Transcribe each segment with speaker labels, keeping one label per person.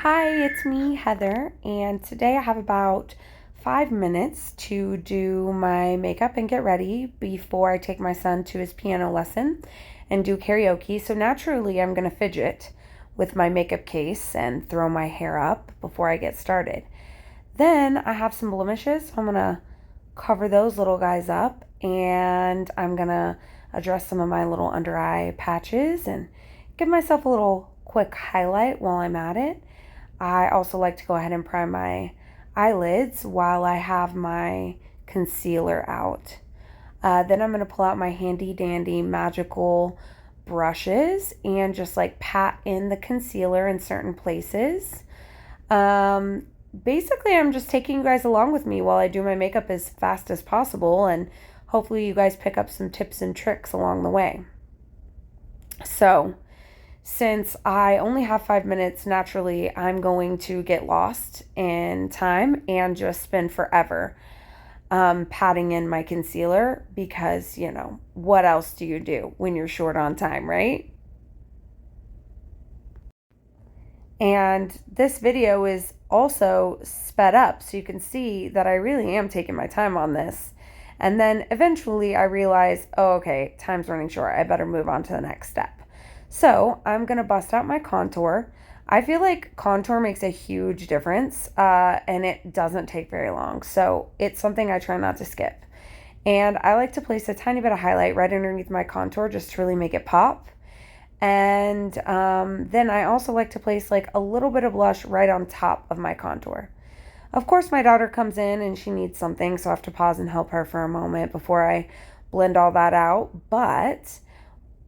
Speaker 1: Hi, it's me, Heather, and today I have about 5 minutes to do my makeup and get ready before I take my son to his piano lesson and do karaoke. So naturally, I'm going to fidget with my makeup case and throw my hair up before I get started. Then I have some blemishes, so I'm going to cover those little guys up, and I'm going to address some of my little under eye patches and give myself a little quick highlight while I'm at it. I also like to go ahead and prime my eyelids while I have my concealer out. Then I'm going to pull out my handy dandy magical brushes and just like pat in the concealer in certain places. Basically, I'm just taking you guys along with me while I do my makeup as fast as possible, and hopefully you guys pick up some tips and tricks along the way. So, since I only have 5 minutes, naturally, I'm going to get lost in time and just spend forever patting in my concealer because, what else do you do when you're short on time, right? And this video is also sped up so you can see that I really am taking my time on this. And then eventually I realize, oh, okay, time's running short. I better move on to the next step. So I'm going to bust out my contour. I feel like contour makes a huge difference and it doesn't take very long. So it's something I try not to skip. And I like to place a tiny bit of highlight right underneath my contour just to really make it pop. And then I also like to place like a little bit of blush right on top of my contour. Of course, my daughter comes in and she needs something, so I have to pause and help her for a moment before I blend all that out. But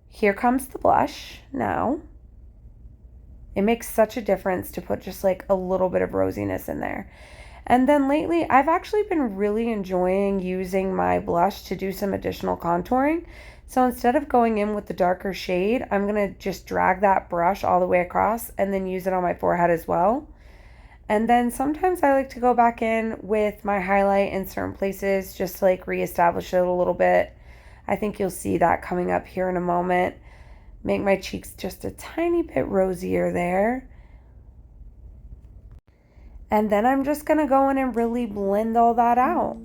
Speaker 1: here comes the blush now. It makes such a difference to put just like a little bit of rosiness in there. And then lately, I've actually been really enjoying using my blush to do some additional contouring. So instead of going in with the darker shade, I'm going to just drag that brush all the way across and then use it on my forehead as well. And then sometimes I like to go back in with my highlight in certain places just to like reestablish it a little bit. I think you'll see that coming up here in a moment. Make my cheeks just a tiny bit rosier there. And then I'm just going to go in and really blend all that out.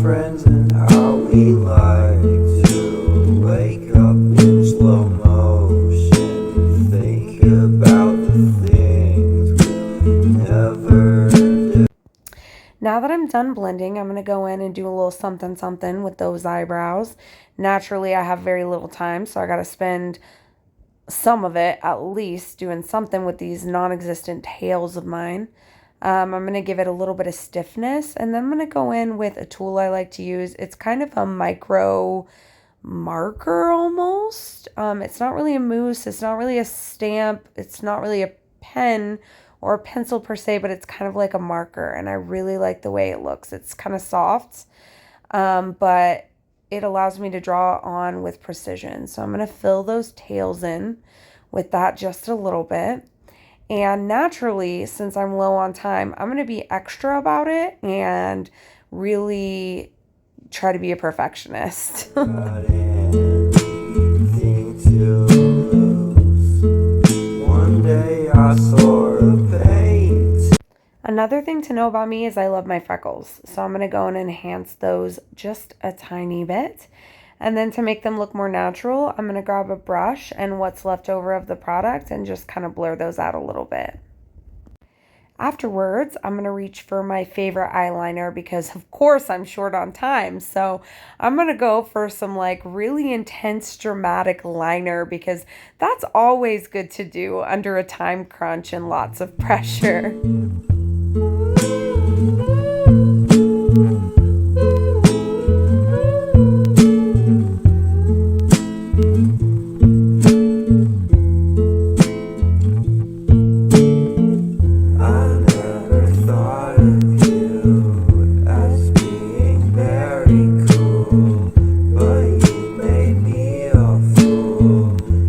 Speaker 2: Friends and how we like to wake up in slow motion, think about the things we never do.
Speaker 1: Now that I'm done blending, I'm going to go in and do a little something something with those eyebrows. Naturally, I have very little time, so I got to spend some of it at least doing something with these non-existent tails of mine. I'm going to give it a little bit of stiffness, and then I'm going to go in with a tool I like to use. It's kind of a micro marker almost. It's not really a mousse. It's not really a stamp. It's not really a pen or a pencil per se, but it's kind of like a marker, and I really like the way it looks. It's kind of soft, but it allows me to draw on with precision. So I'm going to fill those tails in with that just a little bit. And naturally, since I'm low on time, I'm going to be extra about it and really try to be a perfectionist.
Speaker 2: Got anything to lose. One day I saw a paint.
Speaker 1: Another thing to know about me is I love my freckles. So I'm going to go and enhance those just a tiny bit. And then to make them look more natural, I'm going to grab a brush and what's left over of the product and just kind of blur those out a little bit. Afterwards, I'm going to reach for my favorite eyeliner because of course I'm short on time. So I'm going to go for some like really intense dramatic liner because that's always good to do under a time crunch and lots of pressure.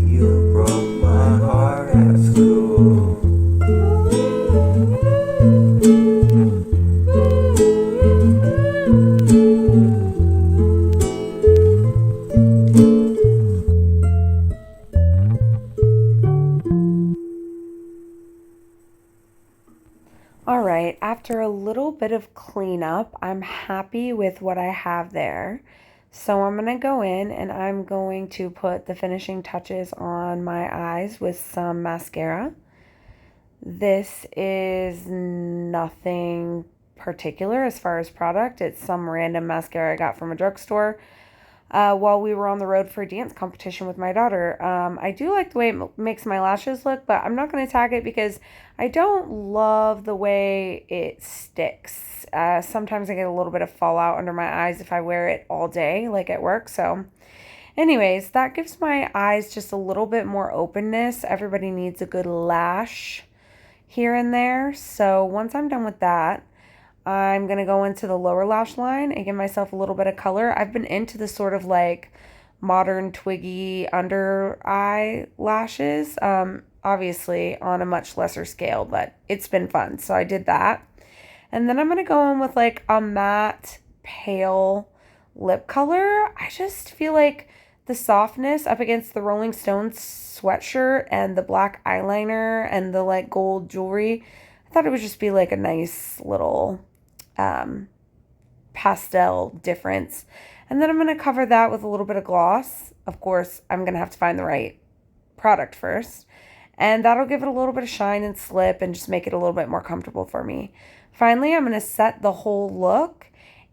Speaker 2: You
Speaker 1: after a little bit of cleanup, I'm happy with what I have there. So I'm going to go in and I'm going to put the finishing touches on my eyes with some mascara. This is nothing particular as far as product. It's some random mascara I got from a drugstore while we were on the road for a dance competition with my daughter. I do like the way it makes my lashes look, but I'm not going to tag it because I don't love the way it sticks. Sometimes I get a little bit of fallout under my eyes if I wear it all day, like at work. So anyways, that gives my eyes just a little bit more openness. Everybody needs a good lash here and there. So once I'm done with that, I'm going to go into the lower lash line and give myself a little bit of color. I've been into the sort of like modern twiggy under eye lashes, obviously on a much lesser scale, but it's been fun. So I did that. And then I'm going to go in with like a matte pale lip color. I just feel like the softness up against the Rolling Stones sweatshirt and the black eyeliner and the like gold jewelry, I thought it would just be like a nice little pastel difference. And then I'm going to cover that with a little bit of gloss. Of course, I'm going to have to find the right product first. And that'll give it a little bit of shine and slip and just make it a little bit more comfortable for me. Finally, I'm going to set the whole look.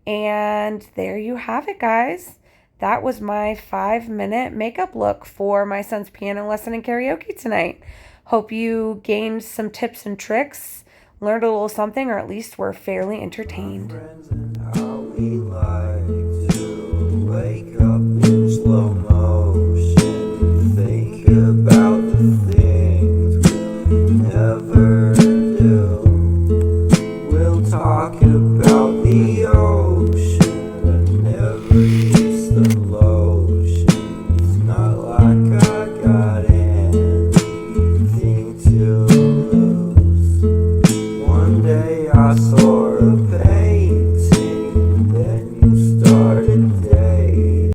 Speaker 1: And there you have it, guys. That was my 5-minute makeup look for my son's piano lesson and karaoke tonight. Hope you gained some tips and tricks, learned a little something, or at least were fairly entertained.